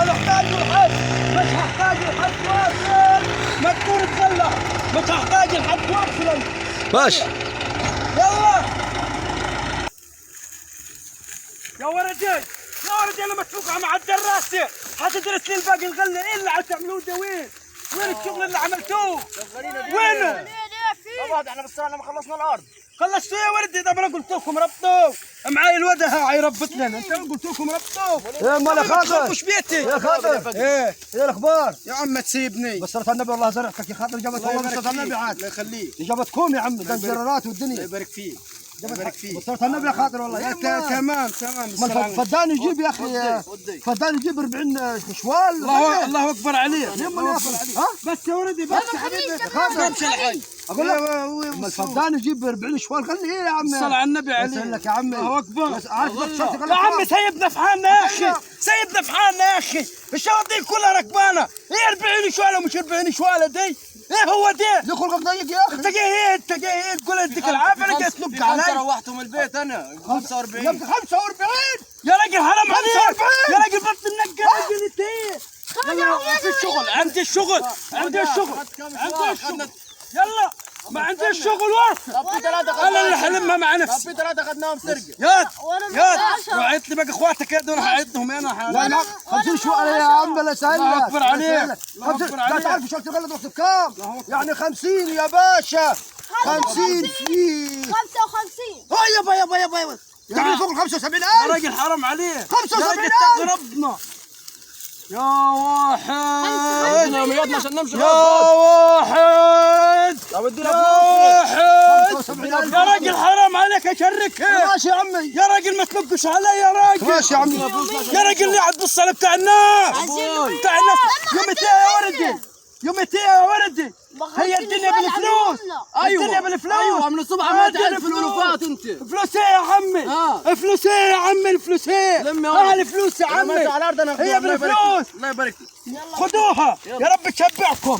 انا احتاج لحد، مش هحتاج لحد واصل، ما تكون تطلع، مش هحتاج لحد واصل. ماشي يلا يا ولدي، يا ولدي انا مدفوقة مع الدراسة، حتدرس لي الباقي الغلة. ايه اللي عتعملوه ده؟ وين الشغل اللي عملتوه؟ وينه؟ طبعا احنا بس ما خلصنا الارض. خلصتوا يا ولدي؟ طب انا قلت لكم ربطوا معاي الواد هاي ربط لنا، انت قلت لكم ربطوا. يا مال خاطر مش بيتي يا خاطر. ايه ايه الاخبار؟ يا عم ما تسيبني. بس صلاه النبي الله يزرعك يا خاطر، جابت والله صلاه النبي عاد. الله يخليك. جابتكم يا عمي، ده الجرارات والدنيا. الله يبارك فيك. الله يبارك فيك. بس صلاه النبي يا خاطر والله. تمام. فدان يجيب يا اخي، فدان يجيب 40 شوال. الله اكبر عليه. ها بس يا ولدي بس يا حبيبي خاطر امشي الحي. اقول لك اما الفدان يجيب 40 شوال. خلي ايه يا عمي؟ الصلاة على النبي عليه. لك يا عمي. الله اكبر. عارف يا عمي سيبنا في حالنا يا اخي، سيبنا في حالنا يا اخي. الشواطئ كلها ركبانه. ايه 40 شواله ومش 40 شواله دي؟ ايه هو ده؟ ليه خلقك ضيق يا اخي؟ انت جاي ايه تقول يديك العافيه؟ انا جاي تنق علي. روحت من البيت انا 45. يا ابني 45 يا راجل حرام عليك يا راجل، بطل النقه يا راجل. انت ايه؟ يلا في الشغل، عندي الشغل. يلا ما عندي الشغل واصل. طب في ثلاثة انا اللي حلمها مع طب نفسي. في ثلاثة اخذناهم سرقة. ياد وعيت لي باقي اخواتك يا دول حعيتهم انا. لا لا 50 شوال يا عم. لا سهل. الله اكبر عليك. لا تعرف شو الغلط وقت بكام؟ يعني 50 يا باشا. 50 في 55. يابا تعمل فوق ال 75,000 يا راجل حرام عليك. 75,000 يا راجل ربنا. يا واحد احنا ميادنا عشان نمشي. يا واحد طب ادينا يا فلوس. واحد يا راجل حرام عليك اشرك. ماشي يا عمي. يا راجل ما تنقش علي يا راجل. ماشي يا عمي. يا راجل اللي قاعد تبص على بتاع الناس. بتاع الناس يوم يا ولدي، يوم يا ولدي. هي الدنيا بالفلوس. الدنيا بالفلوس. ايوه من الصبح ما تعرف الالوفات انت. فلوس ايه يا عمي؟ فلوس ايه يا عمي؟ الفلوس ايه؟ الفلوس يا عمي. على الارض انا هي بالفلوس. الله يبارك فيك. خدوها يا رب تشبعكم.